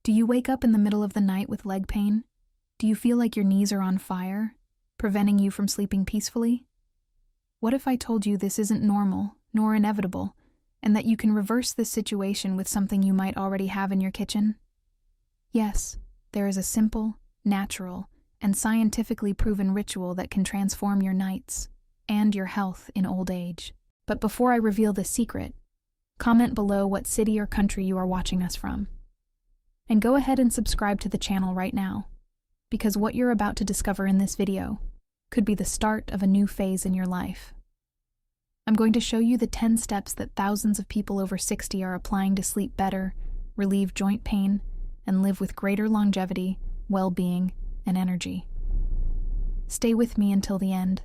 Do you wake up in the middle of the night with leg pain? Do you feel like your knees are on fire, preventing you from sleeping peacefully? What if I told you this isn't normal, nor inevitable, and that you can reverse this situation with something you might already have in your kitchen? Yes, there is a simple, natural, and scientifically proven ritual that can transform your nights and your health in old age. But before I reveal this secret, comment below what city or country you are watching us from. And go ahead and subscribe to the channel right now, because what you're about to discover in this video could be the start of a new phase in your life. I'm going to show you the 10 steps that thousands of people over 60 are applying to sleep better, relieve joint pain, and live with greater longevity, well-being, and energy. Stay with me until the end.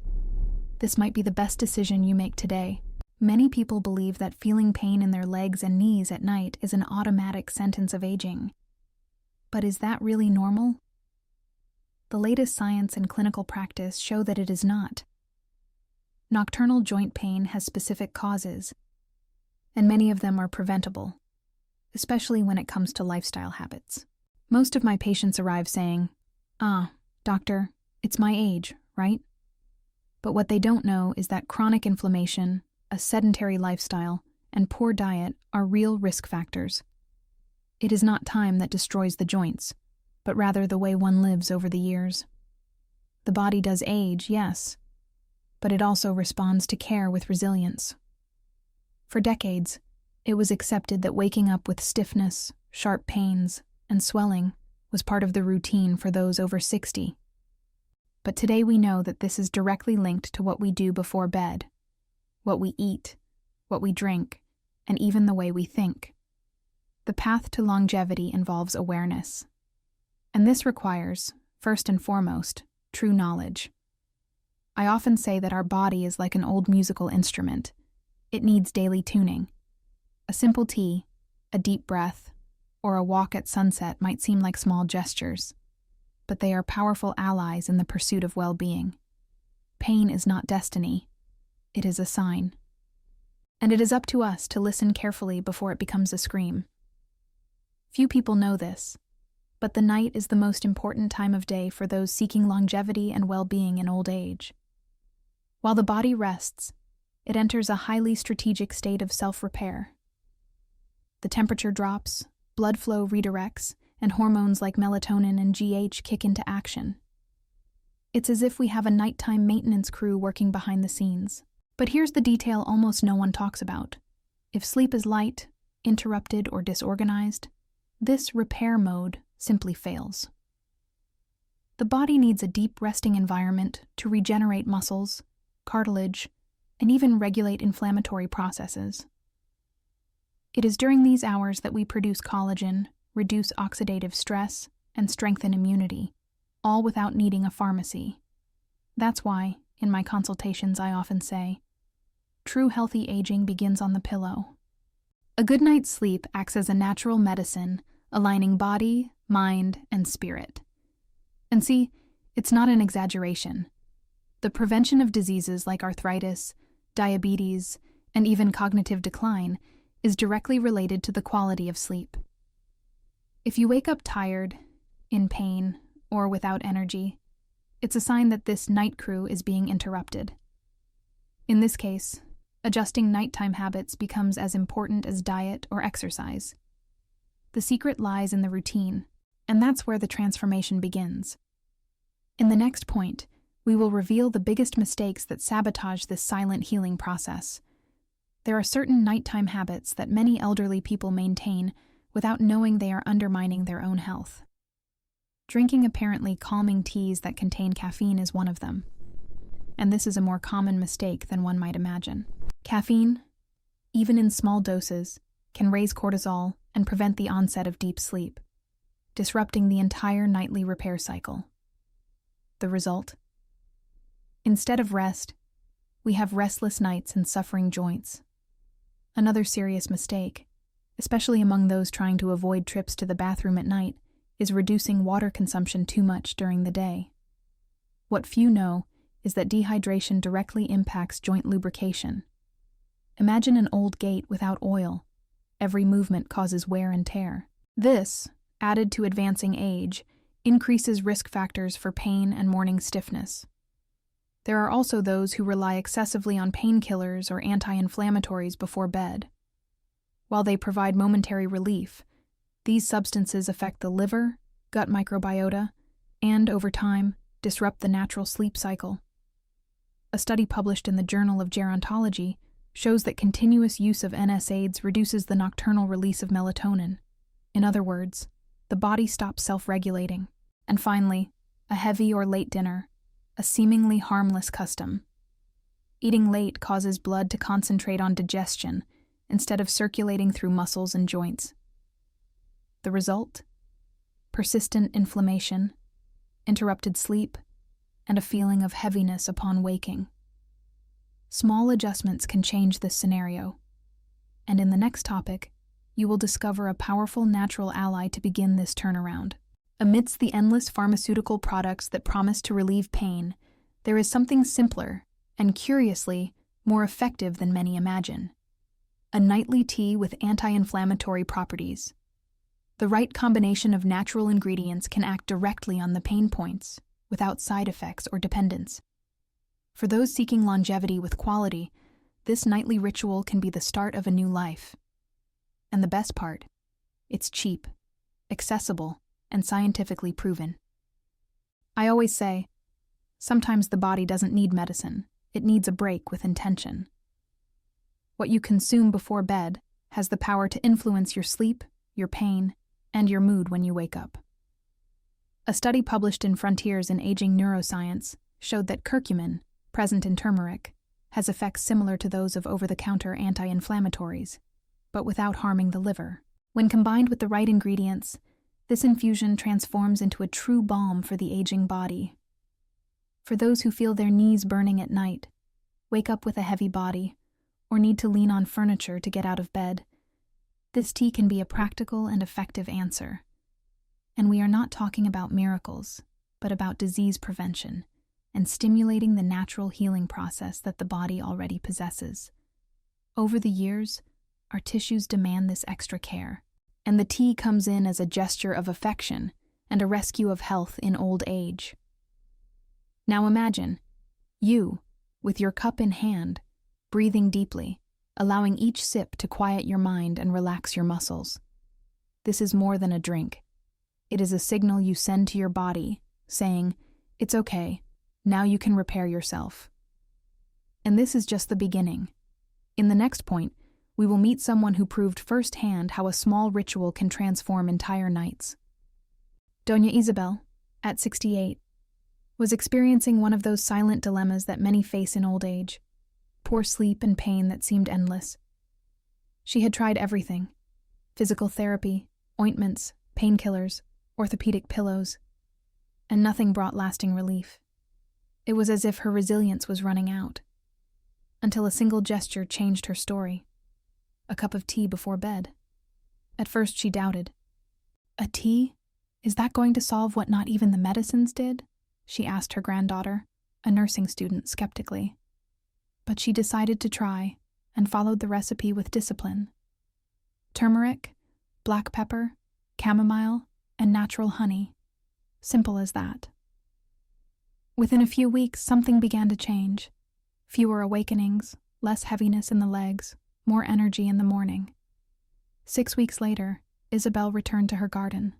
This might be the best decision you make today. Many people believe that feeling pain in their legs and knees at night is an automatic sentence of aging. But is that really normal? The latest science and clinical practice show that it is not. Nocturnal joint pain has specific causes, and many of them are preventable, especially when it comes to lifestyle habits. Most of my patients arrive saying, doctor, it's my age, right? But what they don't know is that chronic inflammation, a sedentary lifestyle, and poor diet are real risk factors. It is not time that destroys the joints, but rather the way one lives over the years. The body does age, yes, but it also responds to care with resilience. For decades, it was accepted that waking up with stiffness, sharp pains, and swelling was part of the routine for those over 60. But today we know that this is directly linked to what we do before bed, what we eat, what we drink, and even the way we think. The path to longevity involves awareness. And this requires, first and foremost, true knowledge. I often say that our body is like an old musical instrument. It needs daily tuning. A simple tea, a deep breath, or a walk at sunset might seem like small gestures, but they are powerful allies in the pursuit of well-being. Pain is not destiny. It is a sign. And it is up to us to listen carefully before it becomes a scream. Few people know this, but the night is the most important time of day for those seeking longevity and well-being in old age. While the body rests, it enters a highly strategic state of self-repair. The temperature drops, blood flow redirects, and hormones like melatonin and GH kick into action. It's as if we have a nighttime maintenance crew working behind the scenes. But here's the detail almost no one talks about. If sleep is light, interrupted, or disorganized, this repair mode simply fails. The body needs a deep resting environment to regenerate muscles, cartilage, and even regulate inflammatory processes. It is during these hours that we produce collagen, reduce oxidative stress, and strengthen immunity, all without needing a pharmacy. That's why, in my consultations, I often say, true healthy aging begins on the pillow. A good night's sleep acts as a natural medicine, aligning body, mind, and spirit. And see, it's not an exaggeration. The prevention of diseases like arthritis, diabetes, and even cognitive decline is directly related to the quality of sleep. If you wake up tired, in pain, or without energy, it's a sign that this night crew is being interrupted. In this case, adjusting nighttime habits becomes as important as diet or exercise. The secret lies in the routine, and that's where the transformation begins. In the next point, we will reveal the biggest mistakes that sabotage this silent healing process. There are certain nighttime habits that many elderly people maintain without knowing they are undermining their own health. Drinking apparently calming teas that contain caffeine is one of them, and this is a more common mistake than one might imagine. Caffeine, even in small doses, can raise cortisol and prevent the onset of deep sleep, disrupting the entire nightly repair cycle. The result? Instead of rest, we have restless nights and suffering joints. Another serious mistake, especially among those trying to avoid trips to the bathroom at night, is reducing water consumption too much during the day. What few know is that dehydration directly impacts joint lubrication. Imagine an old gate without oil. Every movement causes wear and tear. This, added to advancing age, increases risk factors for pain and morning stiffness. There are also those who rely excessively on painkillers or anti-inflammatories before bed. While they provide momentary relief, these substances affect the liver, gut microbiota, and, over time, disrupt the natural sleep cycle. A study published in the Journal of Gerontology shows that continuous use of NSAIDs reduces the nocturnal release of melatonin. In other words, the body stops self-regulating. And finally, a heavy or late dinner, a seemingly harmless custom. Eating late causes blood to concentrate on digestion instead of circulating through muscles and joints. The result? Persistent inflammation, interrupted sleep, and a feeling of heaviness upon waking. Small adjustments can change this scenario. And in the next topic, you will discover a powerful natural ally to begin this turnaround. Amidst the endless pharmaceutical products that promise to relieve pain, there is something simpler and, curiously, more effective than many imagine. A nightly tea with anti-inflammatory properties. The right combination of natural ingredients can act directly on the pain points, without side effects or dependence. For those seeking longevity with quality, this nightly ritual can be the start of a new life. And the best part, it's cheap, accessible, and scientifically proven. I always say, sometimes the body doesn't need medicine, it needs a break with intention. What you consume before bed has the power to influence your sleep, your pain, and your mood when you wake up. A study published in Frontiers in Aging Neuroscience showed that curcumin, present in turmeric, has effects similar to those of over-the-counter anti-inflammatories, but without harming the liver. When combined with the right ingredients, this infusion transforms into a true balm for the aging body. For those who feel their knees burning at night, wake up with a heavy body, or need to lean on furniture to get out of bed, this tea can be a practical and effective answer. And we are not talking about miracles, but about disease prevention and stimulating the natural healing process that the body already possesses. Over the years, our tissues demand this extra care, and the tea comes in as a gesture of affection and a rescue of health in old age. Now imagine, you, with your cup in hand, breathing deeply, allowing each sip to quiet your mind and relax your muscles. This is more than a drink. It is a signal you send to your body, saying, "It's okay, now you can repair yourself." And this is just the beginning. In the next point, we will meet someone who proved firsthand how a small ritual can transform entire nights. Doña Isabel, at 68, was experiencing one of those silent dilemmas that many face in old age. Poor sleep and pain that seemed endless. She had tried everything: physical therapy, ointments, painkillers, orthopedic pillows, and nothing brought lasting relief. It was as if her resilience was running out, until a single gesture changed her story: a cup of tea before bed. At first she doubted. "A tea? Is that going to solve what not even the medicines did?" she asked her granddaughter, a nursing student, skeptically. But she decided to try and followed the recipe with discipline. Turmeric, black pepper, chamomile, and natural honey. Simple as that. Within a few weeks, something began to change. Fewer awakenings, less heaviness in the legs, more energy in the morning. 6 weeks later, Isabel returned to her garden.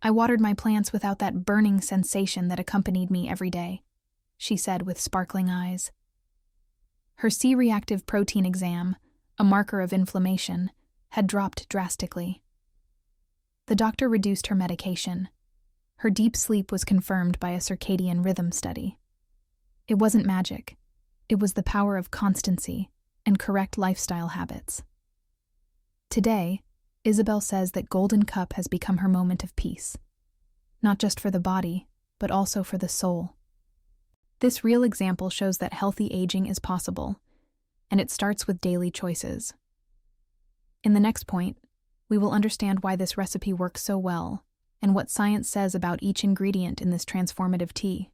"I watered my plants without that burning sensation that accompanied me every day," she said with sparkling eyes. Her C-reactive protein exam, a marker of inflammation, had dropped drastically. The doctor reduced her medication. Her deep sleep was confirmed by a circadian rhythm study. It wasn't magic. It was the power of constancy and correct lifestyle habits. Today, Isabel says that Golden Cup has become her moment of peace, not just for the body, but also for the soul. This real example shows that healthy aging is possible, and it starts with daily choices. In the next point, we will understand why this recipe works so well and what science says about each ingredient in this transformative tea.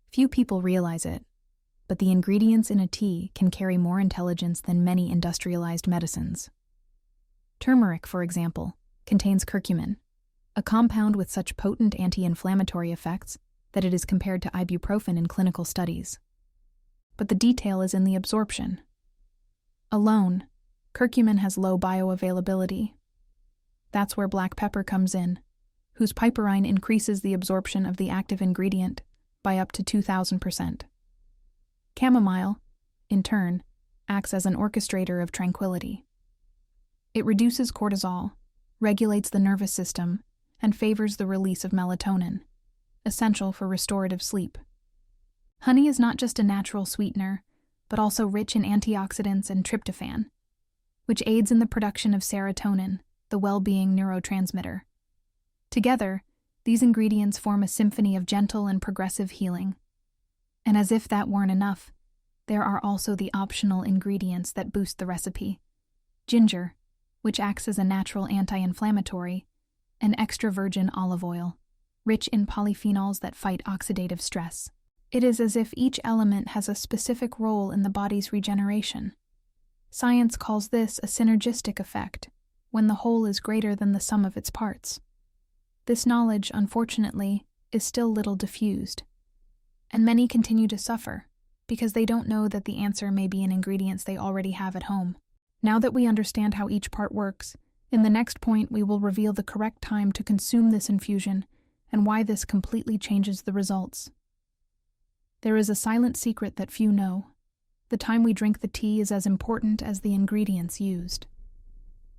Few people realize it, but the ingredients in a tea can carry more intelligence than many industrialized medicines. Turmeric, for example, contains curcumin, a compound with such potent anti-inflammatory effects that it is compared to ibuprofen in clinical studies. But the detail is in the absorption. Alone, curcumin has low bioavailability. That's where black pepper comes in, whose piperine increases the absorption of the active ingredient by up to 2,000%. Chamomile, in turn, acts as an orchestrator of tranquility. It reduces cortisol, regulates the nervous system, and favors the release of melatonin, essential for restorative sleep. Honey is not just a natural sweetener, but also rich in antioxidants and tryptophan, which aids in the production of serotonin, the well-being neurotransmitter. Together, these ingredients form a symphony of gentle and progressive healing. And as if that weren't enough, there are also the optional ingredients that boost the recipe. Ginger, which acts as a natural anti-inflammatory, and extra virgin olive oil, rich in polyphenols that fight oxidative stress. It is as if each element has a specific role in the body's regeneration. Science calls this a synergistic effect, when the whole is greater than the sum of its parts. This knowledge, unfortunately, is still little diffused, and many continue to suffer because they don't know that the answer may be in ingredients they already have at home. Now that we understand how each part works, in the next point we will reveal the correct time to consume this infusion and why this completely changes the results. There is a silent secret that few know. The time we drink the tea is as important as the ingredients used.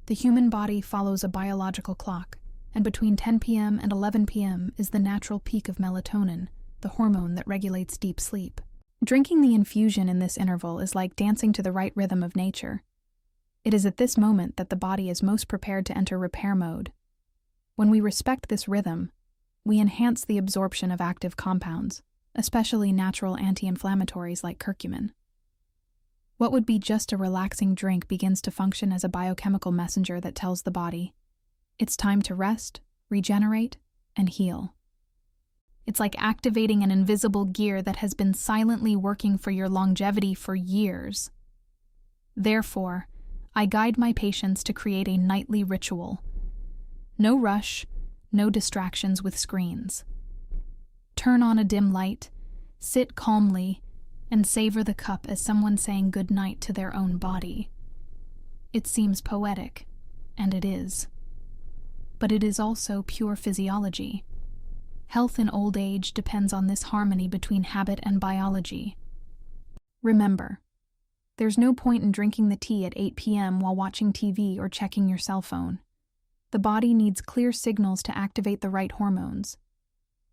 The human body follows a biological clock, and between 10 p.m. and 11 p.m. is the natural peak of melatonin, the hormone that regulates deep sleep. Drinking the infusion in this interval is like dancing to the right rhythm of nature. It is at this moment that the body is most prepared to enter repair mode. When we respect this rhythm, we enhance the absorption of active compounds, especially natural anti-inflammatories like curcumin. What would be just a relaxing drink begins to function as a biochemical messenger that tells the body, it's time to rest, regenerate, and heal. It's like activating an invisible gear that has been silently working for your longevity for years. Therefore, I guide my patients to create a nightly ritual. No rush, no distractions with screens. Turn on a dim light, sit calmly, and savor the cup as someone saying goodnight to their own body. It seems poetic, and it is. But it is also pure physiology. Health in old age depends on this harmony between habit and biology. Remember, there's no point in drinking the tea at 8 p.m. while watching TV or checking your cell phone. The body needs clear signals to activate the right hormones,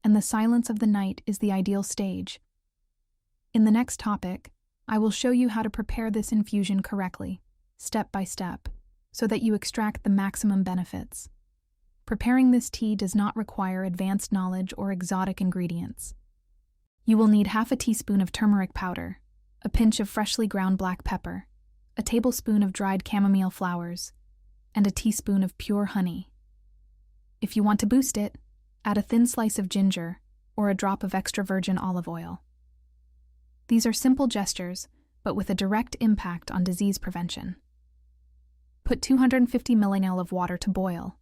and the silence of the night is the ideal stage. In the next topic, I will show you how to prepare this infusion correctly, step by step, so that you extract the maximum benefits. Preparing this tea does not require advanced knowledge or exotic ingredients. You will need half a teaspoon of turmeric powder, a pinch of freshly ground black pepper, a tablespoon of dried chamomile flowers, and a teaspoon of pure honey. If you want to boost it, add a thin slice of ginger or a drop of extra virgin olive oil. These are simple gestures, but with a direct impact on disease prevention. Put 250 ml of water to boil.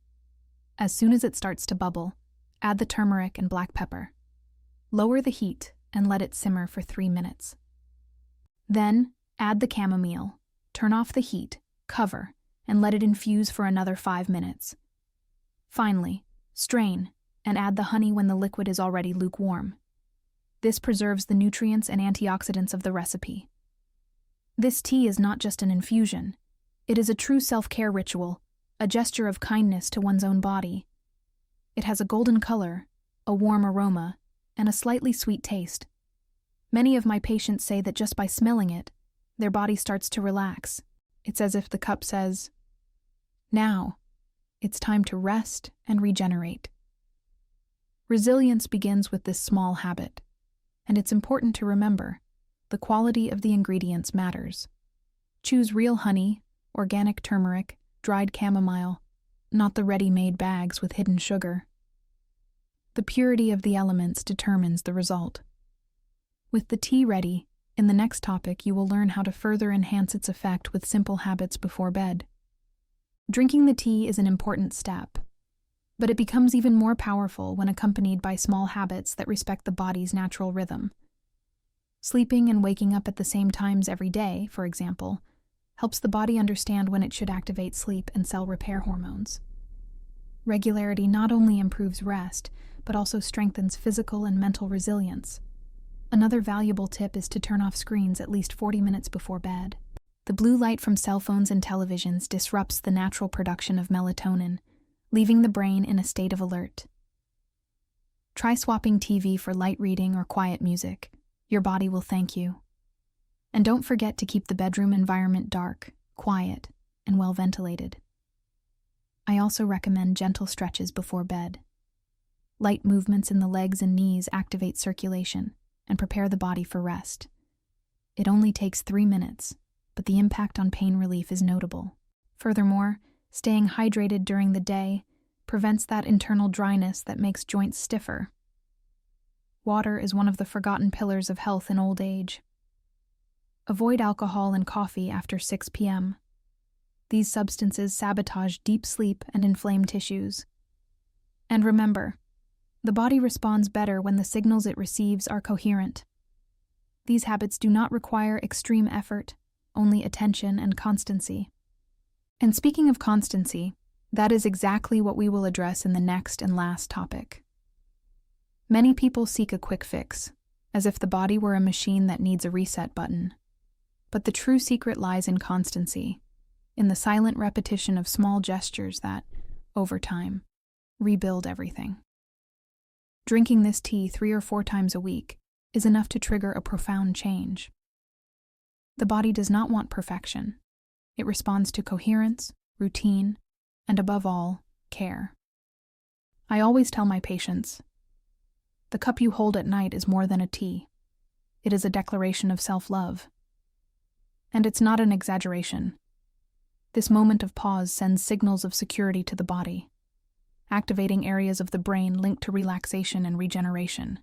As soon as it starts to bubble, add the turmeric and black pepper. Lower the heat and let it simmer for 3 minutes. Then, add the chamomile, turn off the heat, cover, and let it infuse for another 5 minutes. Finally, strain and add the honey when the liquid is already lukewarm. This preserves the nutrients and antioxidants of the recipe. This tea is not just an infusion. It is a true self-care ritual, a gesture of kindness to one's own body. It has a golden color, a warm aroma, and a slightly sweet taste. Many of my patients say that just by smelling it, their body starts to relax. It's as if the cup says, "Now, it's time to rest and regenerate." Resilience begins with this small habit, and it's important to remember, the quality of the ingredients matters. Choose real honey, organic turmeric, dried chamomile, not the ready-made bags with hidden sugar. The purity of the elements determines the result. With the tea ready, in the next topic you will learn how to further enhance its effect with simple habits before bed. Drinking the tea is an important step, But it becomes even more powerful when accompanied by small habits that respect the body's natural rhythm. Sleeping and waking up at the same times every day, for example, helps the body understand when it should activate sleep and cell repair hormones. Regularity not only improves rest, but also strengthens physical and mental resilience. Another valuable tip is to turn off screens at least 40 minutes before bed. The blue light from cell phones and televisions disrupts the natural production of melatonin, leaving the brain in a state of alert. Try swapping TV for light reading or quiet music. Your body will thank you. And don't forget to keep the bedroom environment dark, quiet, and well ventilated. I also recommend gentle stretches before bed. Light movements in the legs and knees activate circulation and prepare the body for rest. It only takes 3 minutes, but the impact on pain relief is notable. Furthermore, staying hydrated during the day prevents that internal dryness that makes joints stiffer. Water is one of the forgotten pillars of health in old age. Avoid alcohol and coffee after 6 p.m. These substances sabotage deep sleep and inflame tissues. And remember, the body responds better when the signals it receives are coherent. These habits do not require extreme effort, only attention and constancy. And speaking of constancy, that is exactly what we will address in the next and last topic. Many people seek a quick fix, as if the body were a machine that needs a reset button. But the true secret lies in constancy, in the silent repetition of small gestures that, over time, rebuild everything. Drinking this tea 3 or 4 times a week is enough to trigger a profound change. The body does not want perfection. It responds to coherence, routine, and above all, care. I always tell my patients, the cup you hold at night is more than a tea. It is a declaration of self-love. And it's not an exaggeration. This moment of pause sends signals of security to the body, activating areas of the brain linked to relaxation and regeneration.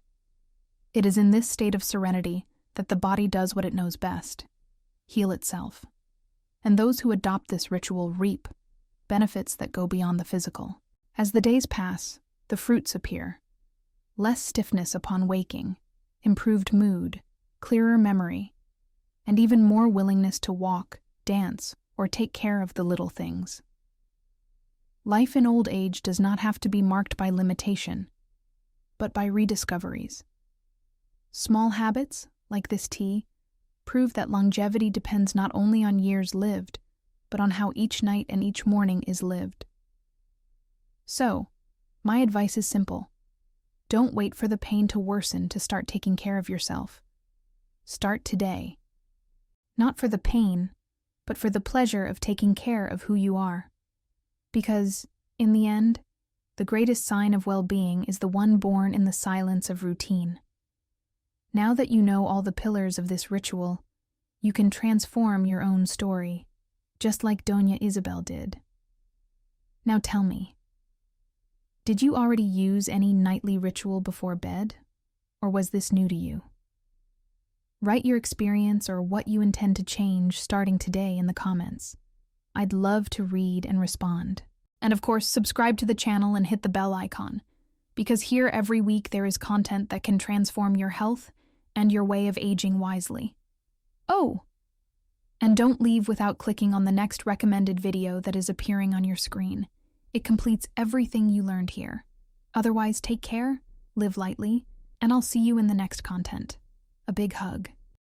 It is in this state of serenity that the body does what it knows best: heal itself. And those who adopt this ritual reap benefits that go beyond the physical. As the days pass, the fruits appear. Less stiffness upon waking, improved mood, clearer memory, and even more willingness to walk, dance, or take care of the little things. Life in old age does not have to be marked by limitation, but by rediscoveries. Small habits, like this tea, prove that longevity depends not only on years lived, but on how each night and each morning is lived. So, my advice is simple. Don't wait for the pain to worsen to start taking care of yourself. Start today. Not for the pain, but for the pleasure of taking care of who you are. Because, in the end, the greatest sign of well-being is the one born in the silence of routine. Now that you know all the pillars of this ritual, you can transform your own story, just like Doña Isabel did. Now tell me, did you already use any nightly ritual before bed, or was this new to you? Write your experience or what you intend to change starting today in the comments. I'd love to read and respond. And of course, subscribe to the channel and hit the bell icon, because here every week there is content that can transform your health and your way of aging wisely. Oh! And don't leave without clicking on the next recommended video that is appearing on your screen. It completes everything you learned here. Otherwise, take care, live lightly, and I'll see you in the next content. A big hug.